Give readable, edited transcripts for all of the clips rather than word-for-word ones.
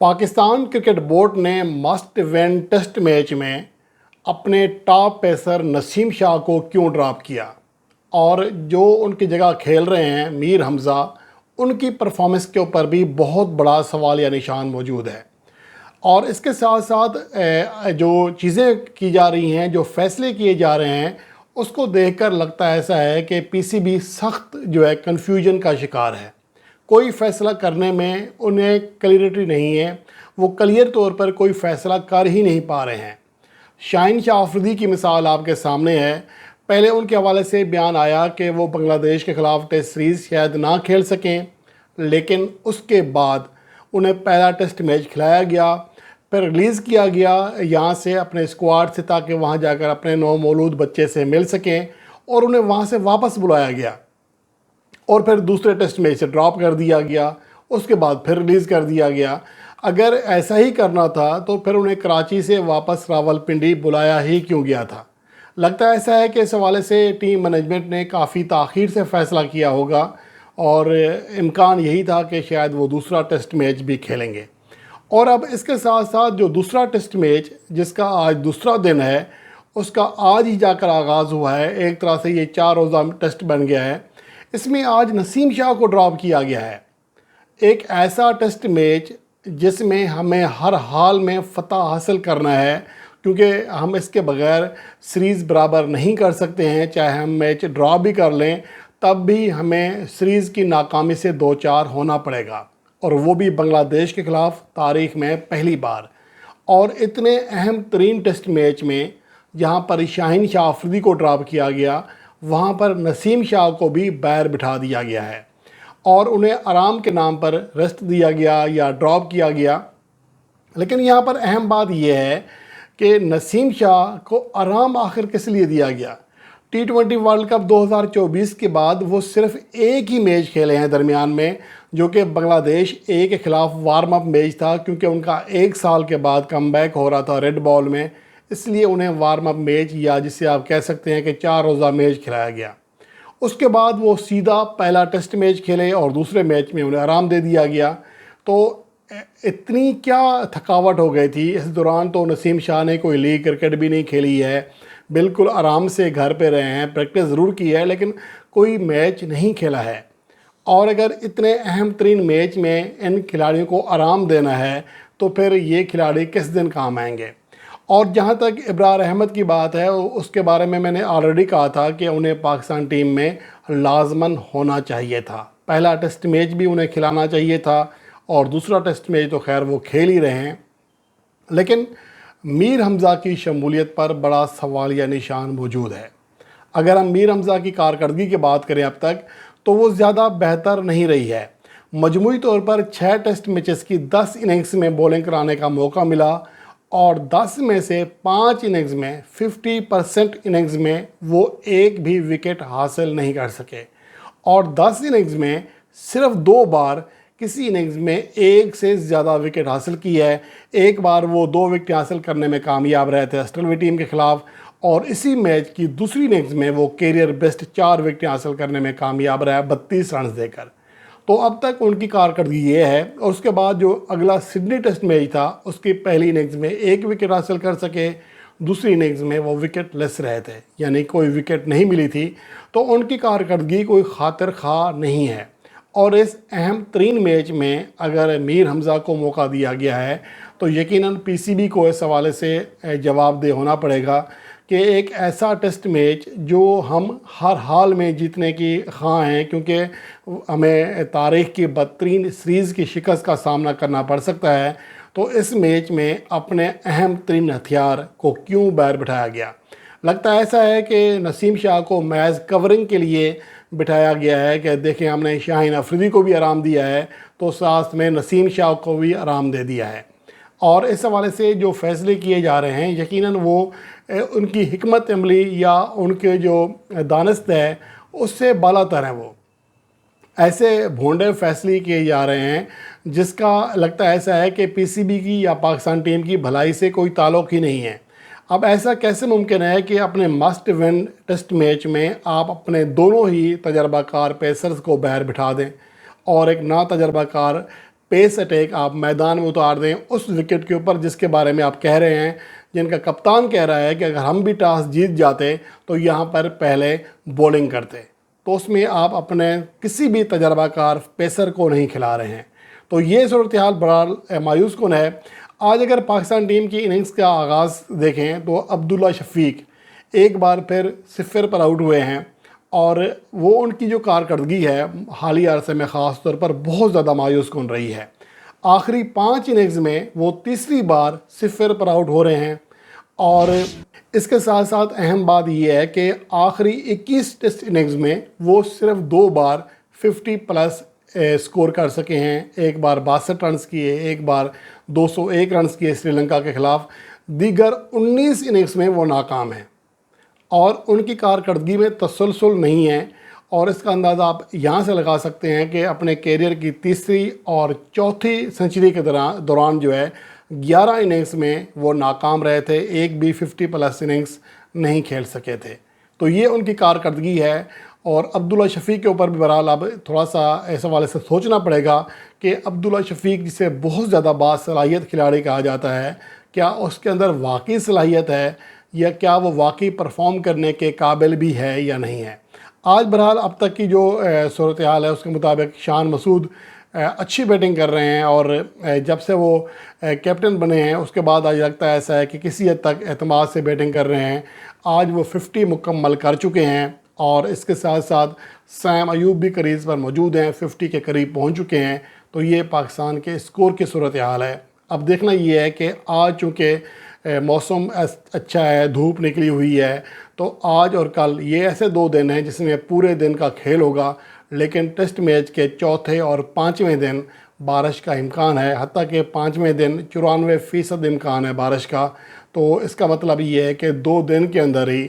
Pakistan cricket board ने must win test match में अपने टॉप पेसर नसीम शाह को क्यों ड्रॉप किया और जो उनकी जगह खेल रहे हैं मीर हमज़ा, उनकी परफॉर्मेंस के ऊपर भी बहुत बड़ा सवाल या निशान मौजूद है। और इसके साथ साथ जो चीज़ें की जा रही हैं, जो फैसले किए जा रहे हैं, उसको देखकर लगता ऐसा है कि पीसीबी सख्त जो है कन्फ्यूजन का शिकार है। कोई फ़ैसला करने में उन्हें क्लियरिटी नहीं है, वो क्लियर तौर पर कोई फ़ैसला कर ही नहीं पा रहे हैं। शाहीन शाह अफरीदी की मिसाल आपके सामने है। पहले उनके हवाले से बयान आया कि वो बांग्लादेश के ख़िलाफ़ टेस्ट सीरीज़ शायद ना खेल सकें, लेकिन उसके बाद उन्हें पहला टेस्ट मैच खिलाया गया, फिर रिलीज़ किया गया यहाँ से अपने स्क्वाड से, ताकि वहाँ जाकर अपने नौमौलूद बच्चे से मिल सकें, और उन्हें वहाँ से वापस बुलाया गया और फिर दूसरे टेस्ट मैच से ड्रॉप कर दिया गया, उसके बाद फिर रिलीज़ कर दिया गया। अगर ऐसा ही करना था तो फिर उन्हें कराची से वापस रावलपिंडी बुलाया ही क्यों गया था। लगता ऐसा है कि इस हवाले से टीम मैनेजमेंट ने काफ़ी ताख़ीर से फ़ैसला किया होगा और इम्कान यही था कि शायद वो दूसरा टेस्ट मैच भी खेलेंगे। और अब इसके साथ साथ जो दूसरा टेस्ट मैच, जिसका आज दूसरा दिन है, उसका आज ही जाकर आगाज़ हुआ है। एक तरह से ये 4 रोज़ा टेस्ट बन गया है। इसमें आज नसीम शाह को ड्रॉप किया गया है। एक ऐसा टेस्ट मैच जिसमें हमें हर हाल में फ़तह हासिल करना है, क्योंकि हम इसके बग़ैर सीरीज़ बराबर नहीं कर सकते हैं। चाहे हम मैच ड्रॉ भी कर लें, तब भी हमें सीरीज़ की नाकामी से 2-4 होना पड़ेगा, और वो भी बांग्लादेश के ख़िलाफ़ तारीख़ में पहली बार। और इतने अहम तरीन टेस्ट मैच में जहाँ पर शाहीन शाह अफरीदी को ड्रॉप किया गया, वहाँ पर नसीम शाह को भी बाहर बिठा दिया गया है और उन्हें आराम के नाम पर रेस्ट दिया गया या ड्रॉप किया गया। लेकिन यहाँ पर अहम बात यह है कि नसीम शाह को आराम आखिर किस लिए दिया गया। T20 वर्ल्ड कप 2024 के बाद वो सिर्फ एक ही मैच खेले हैं दरमियान में, जो कि बांग्लादेश ए के ख़िलाफ़ वार्म अप मैच था, क्योंकि उनका 1 साल के बाद कमबैक हो रहा था रेड बॉल में, इसलिए उन्हें वार्म अप मैच, या जिसे आप कह सकते हैं कि 4 रोज़ा मैच खिलाया गया। उसके बाद वो सीधा पहला टेस्ट मैच खेले और दूसरे मैच में उन्हें आराम दे दिया गया। तो इतनी क्या थकावट हो गई थी। इस दौरान तो नसीम शाह ने कोई लीग क्रिकेट भी नहीं खेली है, बिल्कुल आराम से घर पे रहे हैं, प्रैक्टिस ज़रूर की है, लेकिन कोई मैच नहीं खेला है। और अगर इतने अहम तरीन मैच में इन खिलाड़ियों को आराम देना है, तो फिर ये खिलाड़ी किस दिन काम आएंगे। और जहाँ तक इब्रार अहमद की बात है, उसके बारे में मैंने ऑलरेडी कहा था कि उन्हें पाकिस्तान टीम में लाजमन होना चाहिए था। पहला टेस्ट मैच भी उन्हें खिलाना चाहिए था, और दूसरा टेस्ट मैच तो खैर वो खेल ही रहे हैं। लेकिन मीर हमज़ा की शमूलियत पर बड़ा सवाल या निशान मौजूद है। अगर हम मीर हमज़ा की कारकर्दगी की बात करें अब तक, तो वो ज़्यादा बेहतर नहीं रही है। मजमूई तौर पर 6 टेस्ट मैचेस की 10 इनिंग्स में बॉलिंग कराने का मौका मिला, और 10 में से 5 इनिंग्स में 50% इनिंग्स में वो एक भी विकेट हासिल नहीं कर सके। और 10 इनिंग्स में सिर्फ 2 बार किसी इनिंग्स में एक से ज़्यादा विकेट हासिल की है। एक बार वो 2 विकेट हासिल करने में कामयाब रहे थे ऑस्ट्रेलिया टीम के ख़िलाफ़, और इसी मैच की दूसरी इनिंग्स में वो कैरियर बेस्ट 4 विकेट हासिल करने में कामयाब रहा 32 रन देकर। तो अब तक उनकी कारकर्दगी ये है। और उसके बाद जो अगला सिडनी टेस्ट मैच था, उसकी पहली इनिंग्स में 1 विकेट हासिल कर सके, दूसरी इनिंग्स में वो विकेट लेस रहे थे, यानी कोई विकेट नहीं मिली थी। तो उनकी कारकर्दगी कोई खातिर खा नहीं है। और इस अहम तरीन मैच में अगर मीर हमज़ा को मौका दिया गया है, तो यकीनन पीसीबी को इस हवाले से जवाबदेह होना पड़ेगा कि एक ऐसा टेस्ट मैच जो हम हर हाल में जीतने की ख़्वाह हैं, क्योंकि हमें तारीख़ की बदतरीन सीरीज़ की शिकस्त का सामना करना पड़ सकता है, तो इस मैच में अपने अहम तरीन हथियार को क्यों बाहर बिठाया गया। लगता ऐसा है कि नसीम शाह को मैच कवरिंग के लिए बिठाया गया है कि देखें, हमने शाहीन अफरीदी को भी आराम दिया है, तो साथ में नसीम शाह को भी आराम दे दिया है। और इस हवाले से जो फैसले किए जा रहे हैं, यकीनन वो उनकी हिकमत अमली या उनके जो दानिस्त है उससे बालातर हैं। वो ऐसे भोंडे फैसले किए जा रहे हैं जिसका लगता ऐसा है कि पीसीबी की या पाकिस्तान टीम की भलाई से कोई ताल्लुक़ ही नहीं है। अब ऐसा कैसे मुमकिन है कि अपने मस्ट विन टेस्ट मैच में आप अपने दोनों ही तजर्बाकार पेसर्स को बाहर बिठा दें और एक ना तजर्बाकार पेस अटैक आप मैदान में उतार दें उस विकेट के ऊपर जिसके बारे में आप कह रहे हैं, जिनका कप्तान कह रहा है कि अगर हम भी टॉस जीत जाते तो यहाँ पर पहले बॉलिंग करते, तो उसमें आप अपने किसी भी तजर्बाकार पेसर को नहीं खिला रहे हैं। तो ये सूरत हाल बड़ा मायूस कुन है। आज अगर पाकिस्तान टीम की इनिंग्स का आगाज़ देखें तो अब्दुल्ला शफीक एक बार फिर सिफर पर आउट हुए हैं और वो उनकी जो कारकर्दगी है हालिया अरसे में ख़ास तौर पर बहुत ज़्यादा मायूस कुन रही है। आखिरी 5 इनिंग्स में वो तीसरी बार सिफर पर आउट हो रहे हैं और इसके साथ साथ अहम बात यह है कि आखिरी 21 टेस्ट इनिंग्स में वो सिर्फ 2 बार 50+ स्कोर कर सके हैं। एक बार 62 रन्स किए, एक बार 201 रन्स किए श्रीलंका के ख़िलाफ़। दीगर 19 इनिंग्स में वो नाकाम हैं और उनकी कारकर्दगी में तसलसल नहीं है। और इसका अंदाज़ा आप यहाँ से लगा सकते हैं कि अपने कैरियर की तीसरी और चौथी सेंचुरी के दौरान जो है 11 इनिंग्स में वो नाकाम रहे थे, एक भी 50+ इनिंग्स नहीं खेल सके थे। तो ये उनकी कारकर्दगी है। और अब्दुल्ला शफीक के ऊपर भी बहरहाल अब थोड़ा सा इस हवाले से सोचना पड़ेगा कि अब्दुल्ला शफीक जिसे बहुत ज़्यादा बासलाहियत खिलाड़ी कहा जाता है, क्या उसके अंदर वाकई सलाहियत है या क्या वो वाकई परफॉर्म करने के काबिल भी है या नहीं है। आज बहरहाल अब तक की जो सूरत हाल है उसके मुताबिक शान मसूद अच्छी बैटिंग कर रहे हैं और जब से वो कैप्टन बने हैं उसके बाद आज लगता है ऐसा है कि किसी हद तक एतमाद से बैटिंग कर रहे हैं। आज वो 50 मुकम्मल कर चुके हैं और इसके साथ साथ सैम अयूब भी क्रीज़ पर मौजूद हैं, 50 के करीब पहुंच चुके हैं। तो ये पाकिस्तान के स्कोर की सूरत हाल है। अब देखना ये है कि आज चूँकि मौसम अच्छा है, धूप निकली हुई है, तो आज और कल ये ऐसे 2 दिन हैं जिसमें पूरे दिन का खेल होगा, लेकिन टेस्ट मैच के चौथे और 5वें दिन बारिश का इम्कान है। हत्ता कि 5वें दिन 94% इम्कान है बारिश का। तो इसका मतलब ये है कि 2 दिन के अंदर ही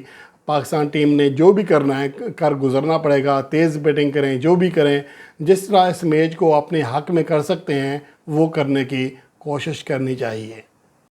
पाकिस्तान टीम ने जो भी करना है कर गुजरना पड़ेगा। तेज़ बैटिंग करें, जो भी करें, जिस तरह इस मैच को अपने हक़ में कर सकते हैं वो करने की कोशिश करनी चाहिए।